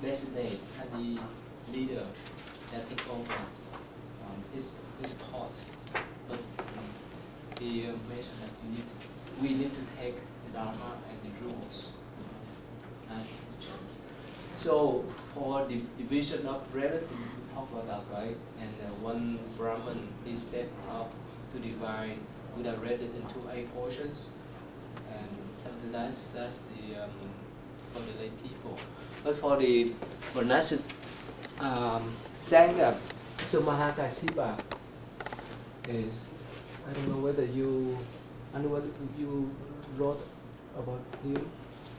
designate the leader that take over his parts. But he mentioned that we need to take the Dharma and the rules as teachers. So for the division of relative, we talk about that, right? And one Brahman, he stepped up to divide Buddha read it into 8 portions, and something that's the for the lay people. But for the monastic Sangha, so Mahakasipa is, I don't know whether you wrote about him.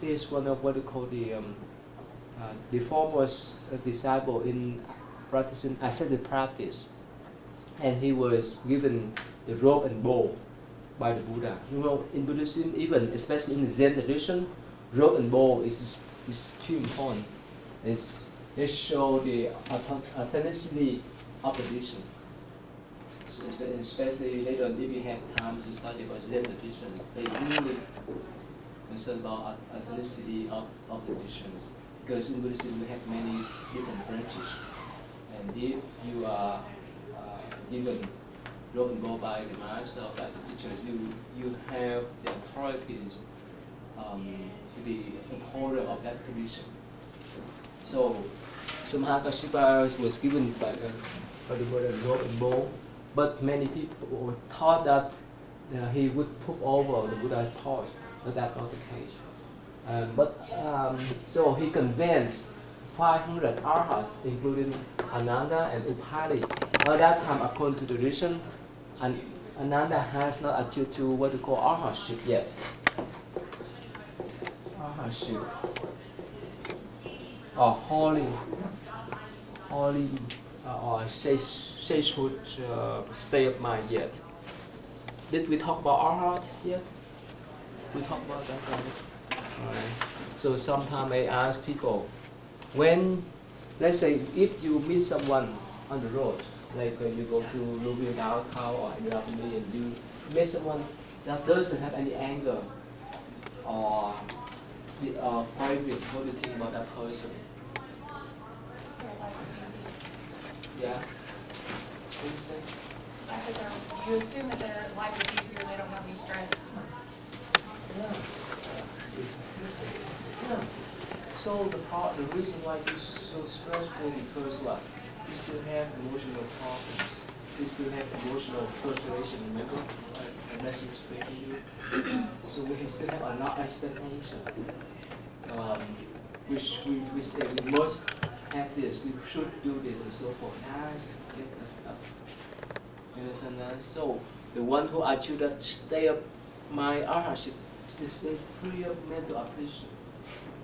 He is one of what we call the foremost disciple in practicing ascetic practice, and he was given the rope and bow by the Buddha. You know, in Buddhism, even especially in the Zen tradition, rope and bow is too important. They show the authenticity of the tradition. So especially later on, if you have time to study about Zen traditions, they really concerned about authenticity of the traditions. Because in Buddhism, we have many different branches, and if you are given rope and bow by the master or by the teachers, you have the authorities to be upholder of that tradition. So Mahakashipa was given by the Buddha rope and bow, but many people thought that he would put over the Buddha's paws, but that's not the case. So he convinced 500 arhats, including Ananda and Upali. At that time, according to tradition, Ananda has not achieved to what we call arhatship yet. Arhatship, or holy, or sagehood state of mind yet. Did we talk about arhat yet? We talked about that, right? So sometimes I ask people, when, let's say, if you meet someone on the road, like when you go to Louisville downtown or in Rapidly, and you meet someone that doesn't have any anger or private, what do you think about that person? Yeah? What do you say? I said, you assume that their life is easier, they don't have any stress. Yeah. So the reason why it's so stressful because what? We still have emotional problems. We still have emotional frustration, remember? I message straight to you. So we still have a lot of expectation. Which we say we must have this, we should do this and so forth. That's the stuff. You understand that? So the one who achieved that state of my arhatship, they free of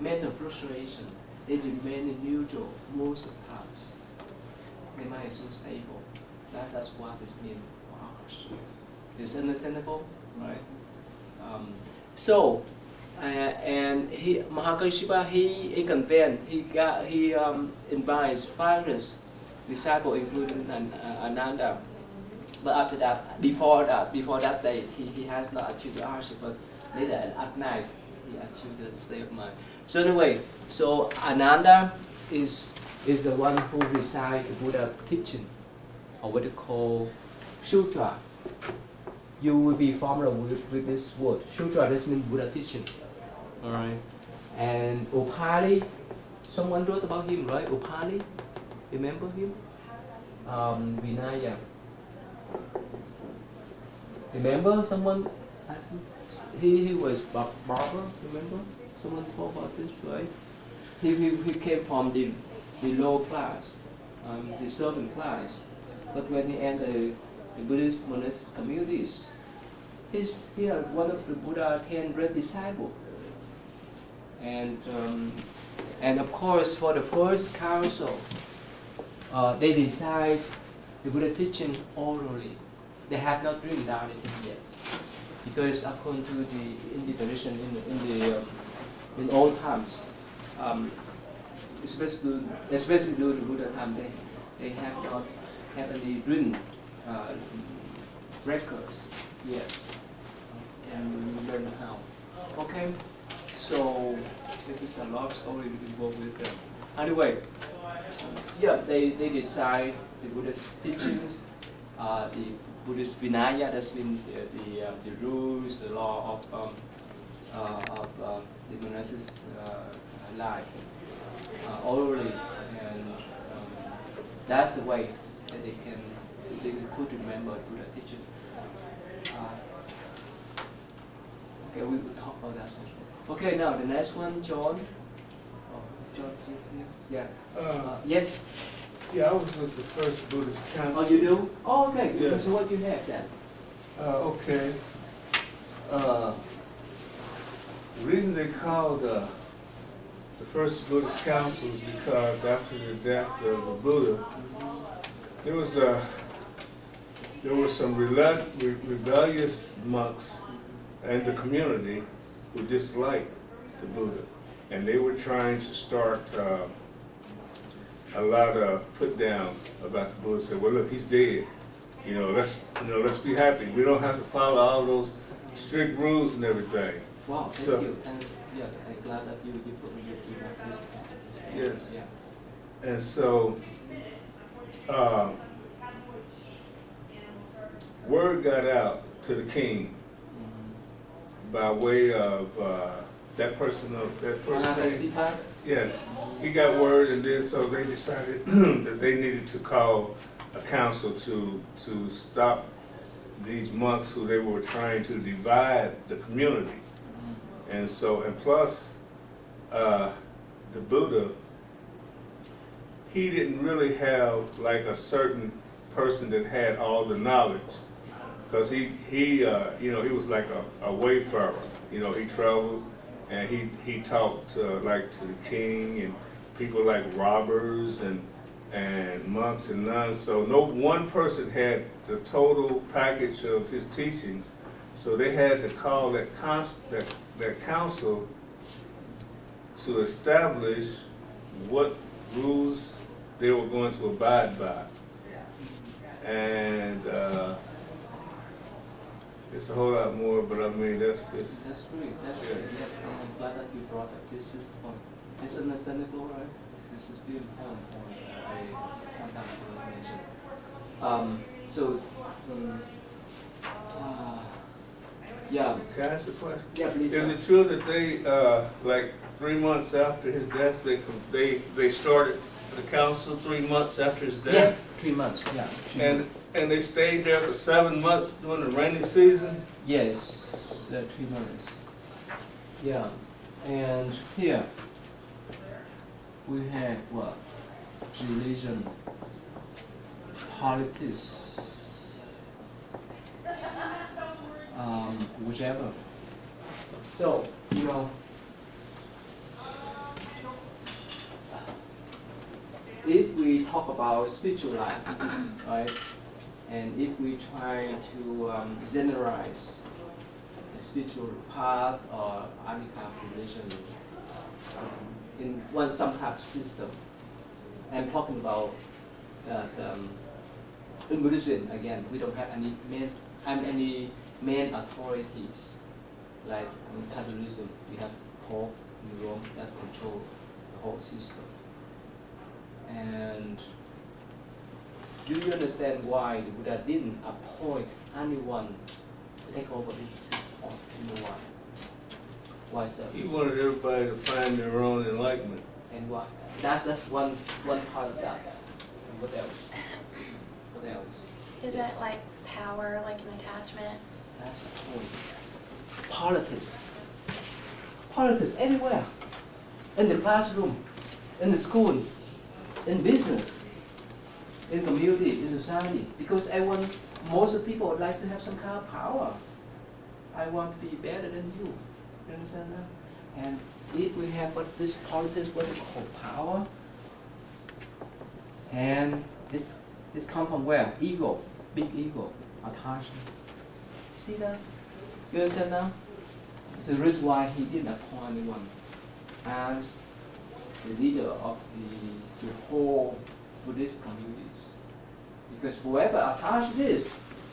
mental frustration. They remain neutral most of the times. Their mind is so stable. That's what this means for arhatship. It's understandable, right? And Mahakashipa, he convened, he invites 500 disciples, including Ananda. But after that, before that day, he has not achieved the arhatship, but later at night, he achieved the state of mind. So anyway, so Ananda is the one who recites the Buddha teaching, or what they call sutra. You will be familiar with this word. Sutra, this means Buddha teaching. Alright. And Upali, someone wrote about him, right? Upali, remember him? Vinaya. Remember someone? He was barber, remember? Someone talked about this, right? He came from the low class, the servant class. But when he entered the Buddhist monastic communities, he's one of the Buddha's 10 great disciples. And of course, for the first council, they recite the Buddha teaching orally. They have not written down it yet, because according to the tradition in old times, especially during the Buddha time, they have not have any written records yet, and we learn how. Okay, so this is a long story involved with them. Anyway, yeah, they decide the Buddha's teachings, the Buddhist Vinaya, that's mean the rules, the law of the monastic life orally, and that's the way that they could remember Buddha teaching. Okay, we will talk about that. Okay, now the next one, John. Oh, John, yeah. Yes. Yeah, I was with the first Buddhist council. Oh, you do? Oh, okay. Yes. So what do you have then? Okay. The reason they called the first Buddhist council is because after the death of the Buddha, there were some rebellious monks in the community who disliked the Buddha, and they were trying to start a lot of put down about the Buddha. Said, "Well, look, he's dead. Let's be happy. We don't have to follow all those strict rules and everything." Wow, thank So- you. And yeah, I'm glad that you put me this. Yes. Yeah. And so, word got out to the king by way of that person. Yes, he got word, and then so they decided that they needed to call a council to stop these monks who they were trying to divide the community. And so, and plus, the Buddha, he didn't really have like a certain person that had all the knowledge, because he was like a wayfarer. He traveled and he talked like to the king and people like robbers and monks and nuns. So no one person had the total package of his teachings. So they had to call that council to establish what rules they were going to abide by. And it's a whole lot more, but I mean, that's great. That's great. Yes, I'm glad that you brought up this point. It's understandable, right? This is very important point. I sometimes don't mention. Yeah. Can I ask a question? Yeah, please. Is it true that they, like 3 months after his death, they started the council 3 months after his death? Yeah, 3 months. Yeah. And they stayed there for 7 months during the rainy season? Yes, 3 months. Yeah, and here we have what? Religion, politics, whichever. So, if we talk about spiritual life, right, and if we try to generalize the spiritual path or any kind of religion in some type of system, I'm talking about that in Buddhism, again, we don't have any main authorities. Like in Catholicism, we have Pope in Rome that control the whole system. And do you understand why the Buddha didn't appoint anyone to take over this spot? You know why? Why so? He wanted everybody to find their own enlightenment. And why? That's one part of that. And what else? What else? Is Yes. it like power, like an attachment? That's the point. Politics. Politics anywhere. In the classroom, in the school, in business, in community, in society. Because most of people would like to have some kind of power. I want to be better than you. You understand that? And if we have this politics, what we call power, and this comes from where? Ego, big ego, attachment. See that? You understand now? So the reason why he didn't appoint anyone as the leader of the whole Buddhist communities. Because whoever attached this,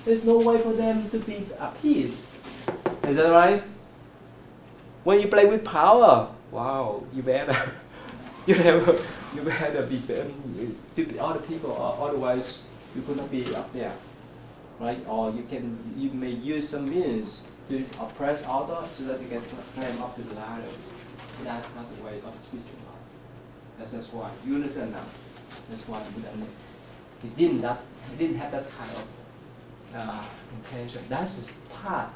there's no way for them to be at peace. Is that right? When you play with power, wow, you better. You have you better be other people, or otherwise you could not be up there, right? Or you may use some means to oppress others so that you can climb up to the ladders. So that's not the way of spiritual life. That's why you understand now. That's why the Buddha he didn't have that kind of intention. That's his path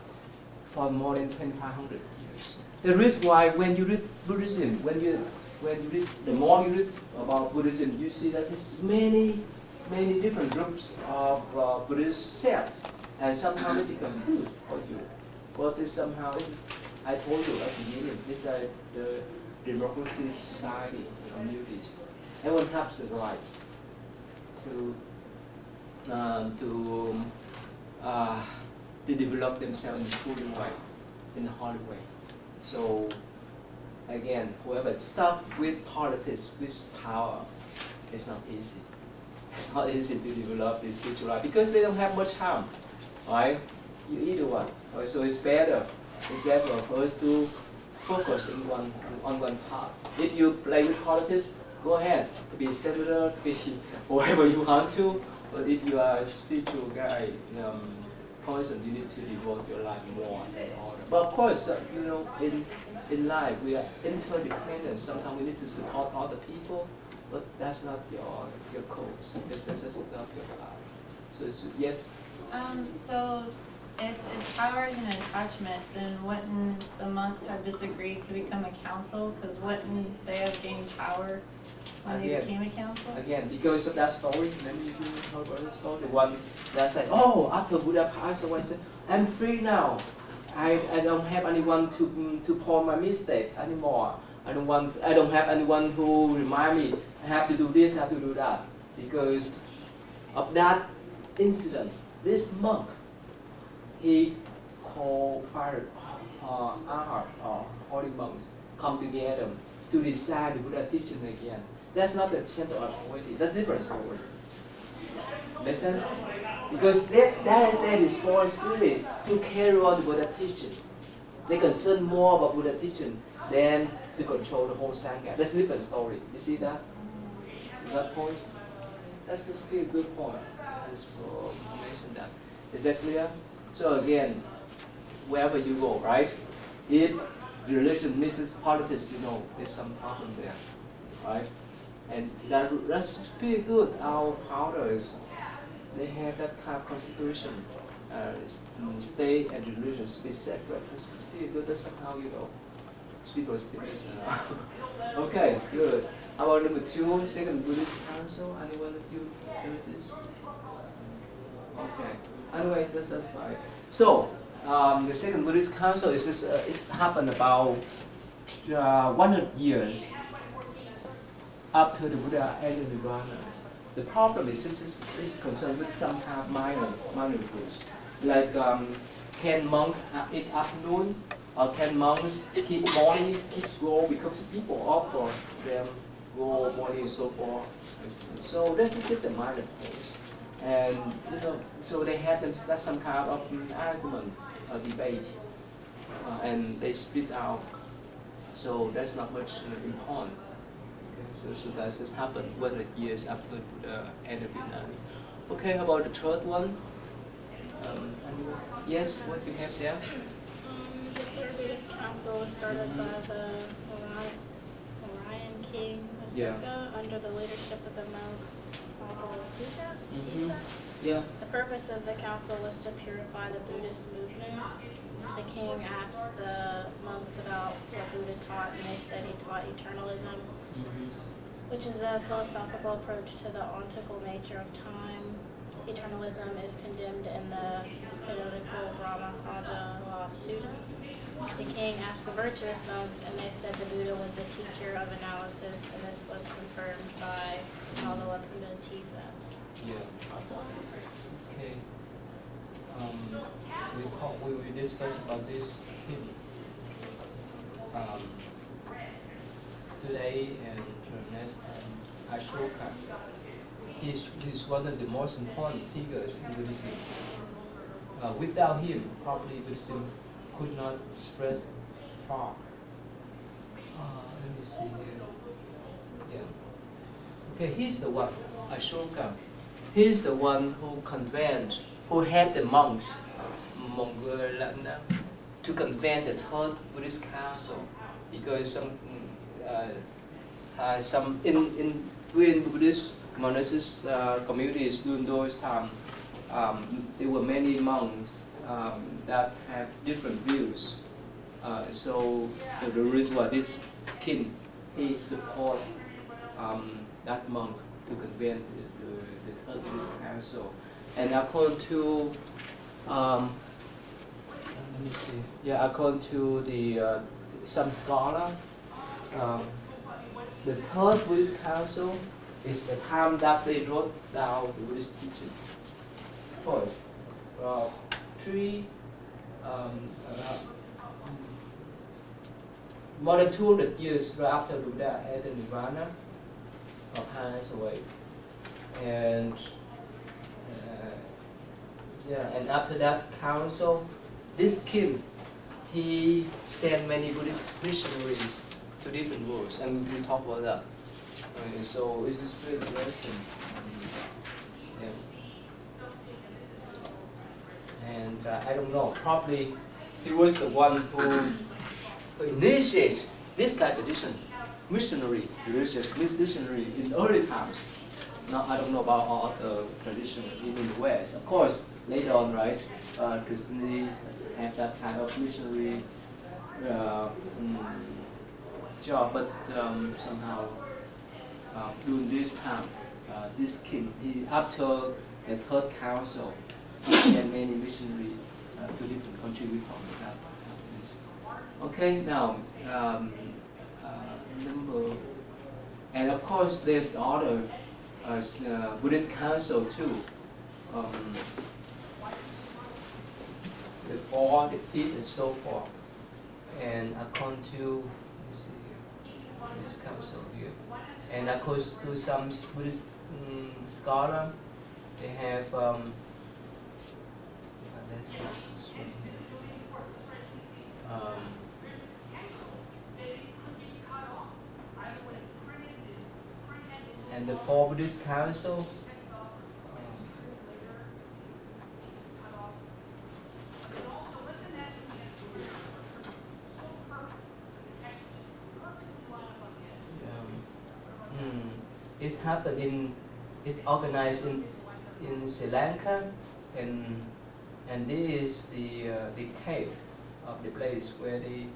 for more than 2,500 years. The reason why when you read Buddhism, when you read, the more you read about Buddhism, you see that there's many different groups of Buddhist sects, and somehow they become confused for you. But I told you at the beginning, these are the democracy society communities. Everyone has the right to develop themselves in a holy way. So again, whoever stuck with politics, with power, it's not easy. It's not easy to develop this spiritual life because they don't have much time, right? You either one. So it's better for us to focus on one part. If you play with politics, go ahead, be a senator, be whatever you want to. But if you are a spiritual guy, person, you need to devote your life more in order. But of course, in life we are interdependent. Sometimes we need to support other people, but that's not your cause. That's not your path. So yes. So if power is an attachment, then wouldn't the monks have disagreed to become a council? Because wouldn't they have gained power when they became a council? Again, because of that story, maybe you heard about the story. The one that said, "Oh, after Buddha passed away, I said, I'm free now. I don't have anyone to point my mistake anymore. I don't have anyone who remind me I have to do this, I have to do that." Because of that incident, this monk, he called fire holy monks come together to decide the Buddha teaching again. That's not the central authority. That's a different story. Make sense? Because that is for spirit to carry on the Buddha teaching. They concern more about Buddha teaching than to control the whole Sangha. That's a different story. You see that? That point? That's just a good point. Just for mention that. Is that clear? So again, wherever you go, right? If the religion misses politics, there's some problem there, right? And that's pretty good. Our founders, they have that kind of constitution. State and religion should be separate. It's pretty good. That's somehow, people still listen. Okay, good. How about number 2, Second Buddhist Council? Anyone of you do this? Okay. Anyway, that's fine. So, the Second Buddhist Council it's happened about 100 years after the Buddha entered Nirvana. The problem is it's concerned with some kind of minor rules. Like can monks eat afternoon, or can monks keep morning, go because people offer them go morning and so forth. So this is just the minor rules. And so they have some kind of argument or debate, and they split out. So that's not much important. So that just happened 100 years after the end of Vietnam. Okay, how about the third one? Yes, what you have there? The Third Buddhist Council was started by the Orion King Ashoka under the leadership of the monk Tisa. Yeah. The purpose of the council was to purify the Buddhist movement. The king asked the monks about what Buddha taught, and they said he taught eternalism, which is a philosophical approach to the ontical nature of time. Eternalism is condemned in the canonical Brahmajala Sutta. The king asked the virtuous monks, and they said the Buddha was a teacher of analysis, and this was confirmed by Tisa. Yeah. Okay. We will discuss about this today and next time. Ashoka. He's one of the most important figures in Buddhism. Without him, probably Buddhism could not spread far. Let me see here. Yeah. Okay, he's the one, Ashoka. He's the one who had the monks, to convene the third Buddhist council, because some in Buddhist monastics communities during those times, there were many monks that have different views. So the reason why this king, he support that monk to convene the third Buddhist council. And according to let me see. Yeah, according to the some scholar, the third Buddhist council is the time that they wrote down the Buddhist teaching. First, more than 200 years after Buddha had the Nirvana, passed away, and and after that council, this king, he sent many Buddhist missionaries to different worlds, and we talk about that. So it's just very interesting. And I don't know, probably he was the one who initiated this kind of tradition, religious missionary in early times. Now I don't know about all the tradition in the West. Of course, later on, right, Christianity have that kind of missionary job, but somehow during this time, this king, after the third council, he had many missionaries to different countries. We talk about this. Okay, now number, and of course there's other Buddhist council too. The fourth, the fifth, and so forth. And according to, let's see here, Buddhist council here. And according to some Buddhist scholar, they have and the four Buddhist council. It happened it's organized in Sri Lanka, and this is the cave of the place where they.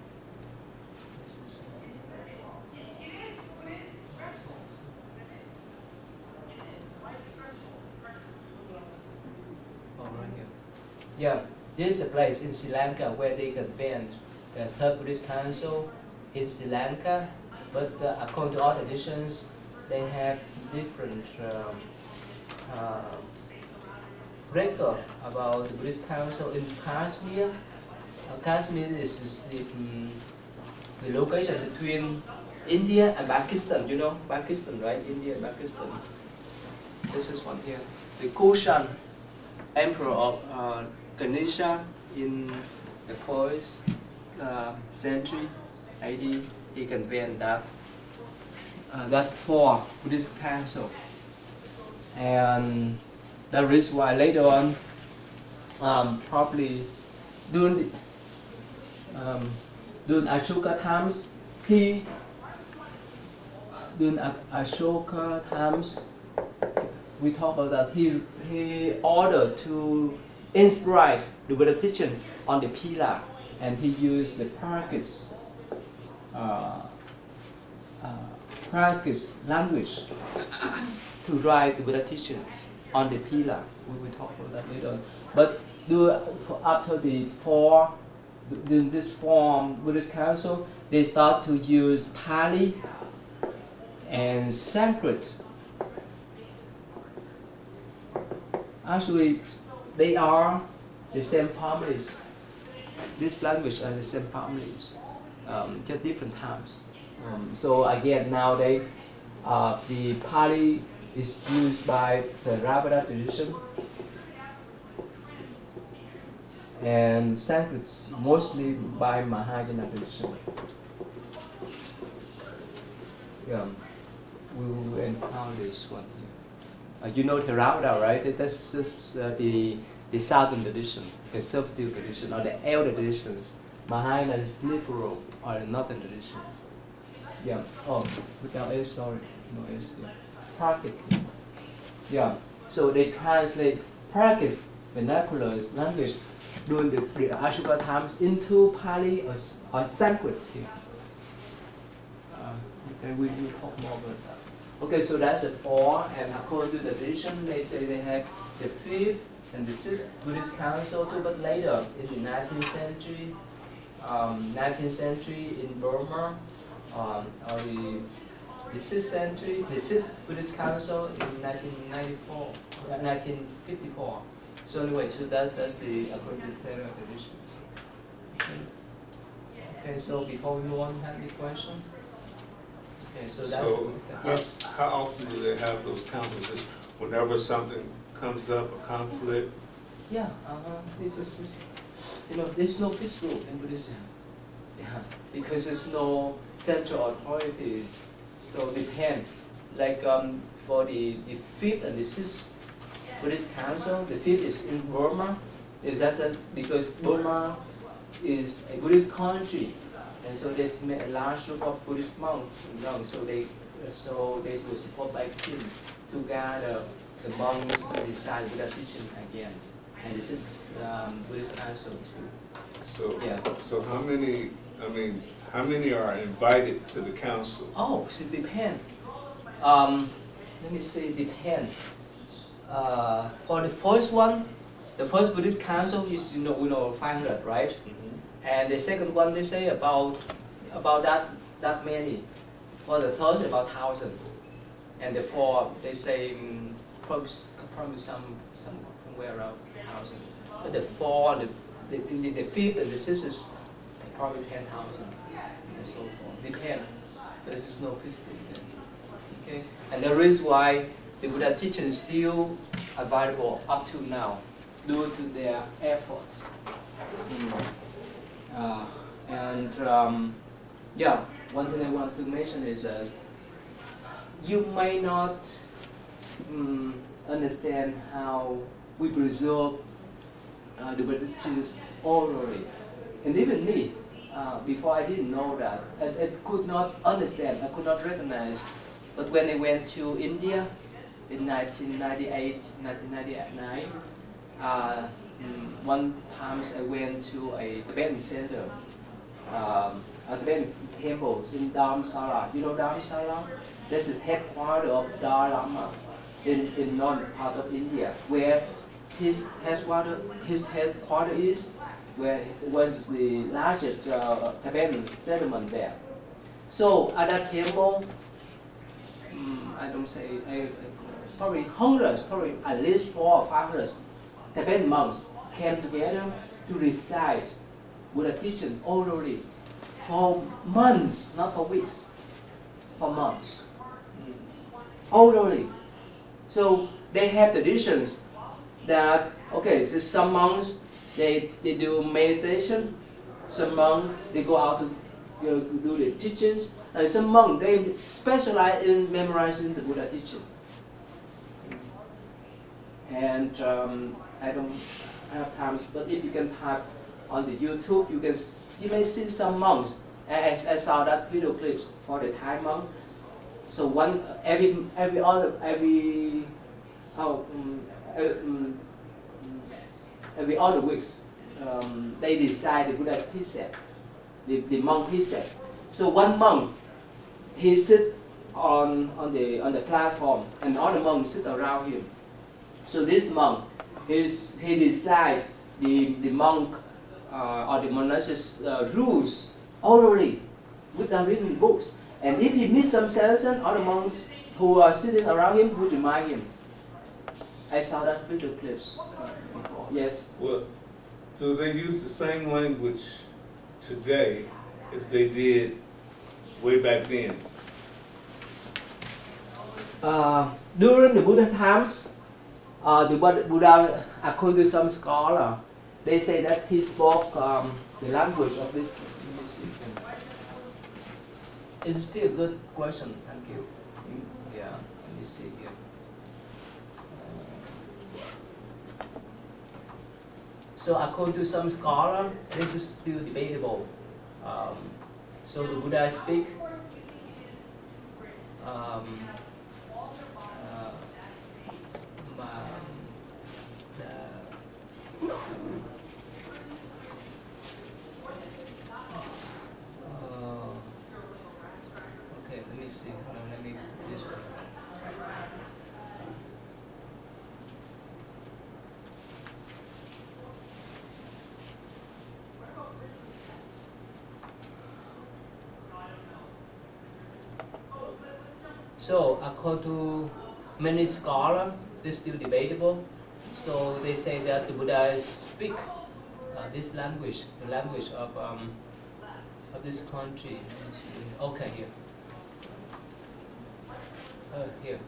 Oh, right here. Yeah, this is a place in Sri Lanka where they convened the Third Buddhist Council in Sri Lanka, but according to all traditions, they have different record about the Buddhist Council in Kashmir. Kashmir is the location between India and Pakistan. You know Pakistan, right? India and Pakistan. This is one here. The Kushan Emperor of Ganesha in the 4th century AD, he convened that four Buddhist council, and that is why later on, probably during Ashoka times, we talk about that he ordered to inscribe the Buddha teaching on the pillar, and he used the practice language to write the Buddha teachings on the pillar. We will talk about that later on. But after this form Buddhist council, they start to use Pali and Sanskrit. Actually, they are the same families. This language are the same families, just different times. So again, nowadays, the Pali is used by the Theravada tradition, and Sanskrit mostly by Mahayana tradition. Yeah. we will encounter this one here. You know Theravada, right? That's the southern tradition, the conservative tradition, or the elder traditions. Mahayana is liberal, or the northern traditions. Yeah. Oh, without S, sorry. No S. Yeah. Prakrit. Yeah. So they translate Prakrit vernacular language during the Ashoka times into Pali or Sanskrit here. Okay, we will talk more about that. Okay, so that's the 4, and according to the tradition, they say they have the 5th and the 6th Buddhist Council too, but later in the 19th century in Burma, or the 6th century, the 6th Buddhist Council in 1954. So anyway, so that's the according to the traditions. Okay, so before we move on, have any question? Okay, so that's yes. How often do they have those conferences? Whenever something comes up, a conflict? Yeah, this is there's no fixed rule in Buddhism. Yeah, because there's no central authorities. So depend. Like for the 5th and the 6th Buddhist Council, the 5th is in Burma. Is that because Burma is a Buddhist country, and so there's a large group of Buddhist monks. So they will support by king to gather the monks to decide Buddha teaching again. And this is Buddhist Council too. So yeah. So how many? I mean, how many are invited to the council? Oh, so it depends. Let me say depend. For the first one, the first Buddhist Council is 500, right? Mm-hmm. And the second one they say about that many. For the third about 1,000, and the fourth they say probably somewhere around 1,000. But the fourth, the 5th and the 6th is probably 10,000 and so forth. Depend. There is no fixed thing. Okay, and the reason why the Buddha teaching is still available up to now due to their effort. Yeah, one thing I want to mention is you may not understand how we preserve the Buddha teachings orally. And even me, before I didn't know that, I could not understand, I could not recognize. But when I went to India in 1998, 1999, one time I went to a Tibetan center, a Tibetan temple in Dharamsala. You know Dharamsala? This is headquarters of Dalai Lama in northern part of India, where his headquarters is, where it was the largest Tibetan settlement there. So at that temple, I don't say, probably hundreds, probably at least 400 or 500 Tibetan monks came together to recite Buddha teaching orally for months, not for weeks, for months. Orally. So they have traditions that, okay, so some monks, they do meditation, some monks, they go out to do the teachings, and some monks, they specialize in memorizing the Buddha teaching. And I don't have time, but if you can type on the YouTube, you may see some monks. I saw that video clips for the Thai monk. So every other weeks, they decide the Buddha's precept, the monk precept. So one monk, he sit on the platform, and all the monks sit around him. So this monk, he decide the monk or the monastic's rules orally without reading books. And if he missed some session, all the monks who are sitting around him would remind him. I saw that video clips before. Yes. Well, so they use the same language today as they did way back then. During the Buddha times, the Buddha, according to some scholar, they say that he spoke the language of this. It's still a good question. Thank you. let me see here. So according to some scholar, this is still debatable. So the Buddha speak okay, let me see. Let me this one. So according to many scholars, it's still debatable. So they say that the Buddha speak this language, the language of this country. Let me see. Okay, here. Here.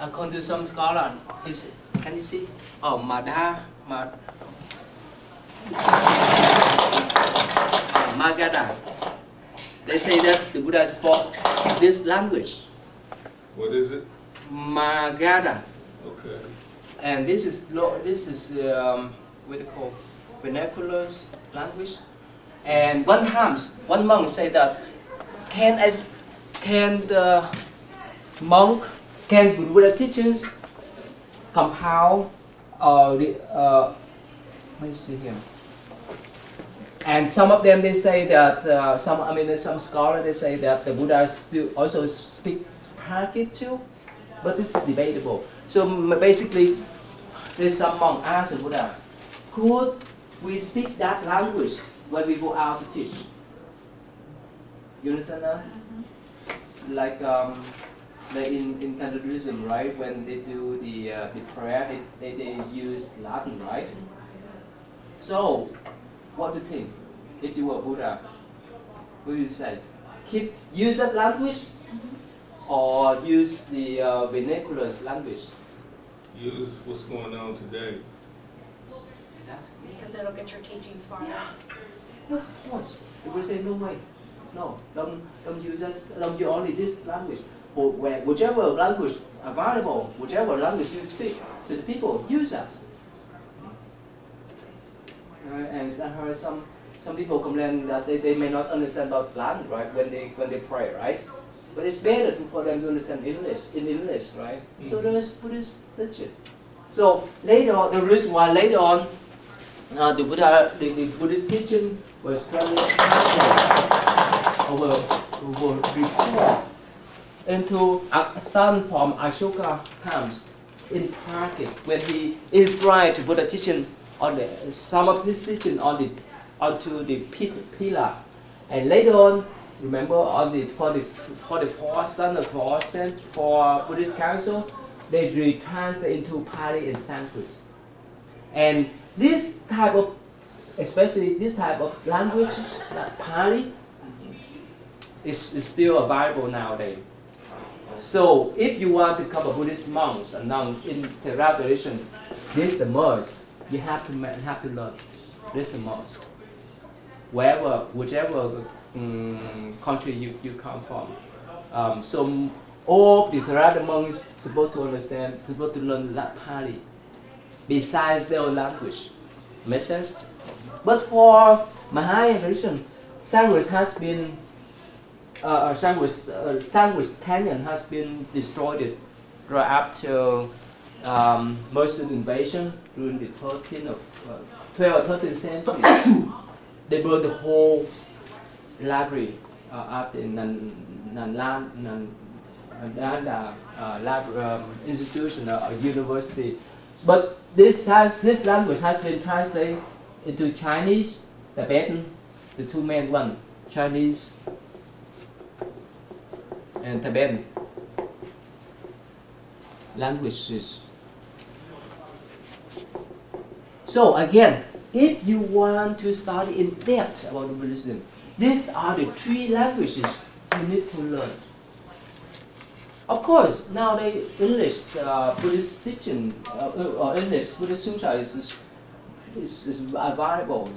According to some scholar, can you see? Oh, Magadha. They say that the Buddha spoke this language. What is it? Magadha. Okay. And this is what they call vernacular language. And one monk said that can the monk, can Buddha teachers compile let me see here. And some of them they say that some scholars they say that the Buddha still also speak Prakrit too, but this is debatable. So basically, there's some monk asked the Buddha, could we speak that language when we go out to teach? You understand that? Like in Buddhism, right? When they do the prayer, they use Latin, right? So, what do you think? If you were Buddha, what would you say? Use that language, or use the vernacular language? Use what's going on today. Because it'll get your teachings farther. Yes, of course. If we say no way, no, don't use that. Don't use only this language. Or whichever language available, whichever language you speak to the people, use that. And I heard some people complain that they may not understand about Latin, right? When they pray, right? But it's better for them to understand English, right? Mm-hmm. So there is Buddhist legit. So later on, the reason why later on the Buddhist teaching was very over before into starting from Ashoka times in Prakrit, when he inscribed Buddha teaching on some of his teaching onto the pillar, and later on, remember for the four standard for Buddhist Council, they retranslate into Pali and Sanskrit, and this type of, especially this type of language, like Pali, is still available nowadays. So if you want to become a Buddhist monk and nun in the tradition, this is the must. You have to learn. This is the must. Whichever country you come from. So all the Theravada monks supposed to learn Pali, besides their language. Make sense? But for Mahayana tradition, Sanskrit has been Sanskrit canon has been destroyed right after Muslim invasion during the 12th or 13th century. They burned the whole library at the Nalanda institution or university. But this language has been translated into Chinese, Tibetan, the two main ones, Chinese and Tibetan languages. So again, if you want to study in depth about Buddhism, these are the three languages you need to learn. Of course, nowadays English Buddhist teaching or English Buddhist sutra is available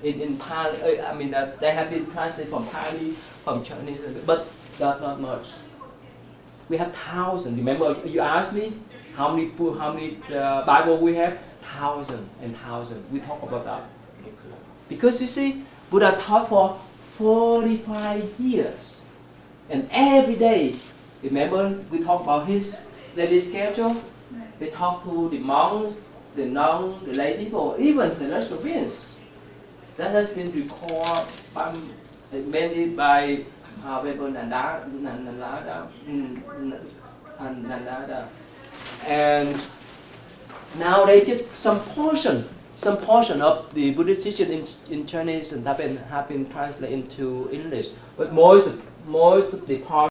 in Pali. I mean that they have been translated from Pali, from Chinese, but not much. We have thousands. Remember, you asked me how many Bible we have? Thousands and thousands. We talk about that. Because you see, Buddha taught for 45 years. And every day, remember we talk about his daily schedule? They talk to the monks, the nuns, the lay people, even celestial beings. That has been recorded by, mainly by Nanda. And now they get some portion of the Buddhist teaching in Chinese and have been translated into English. But most of the part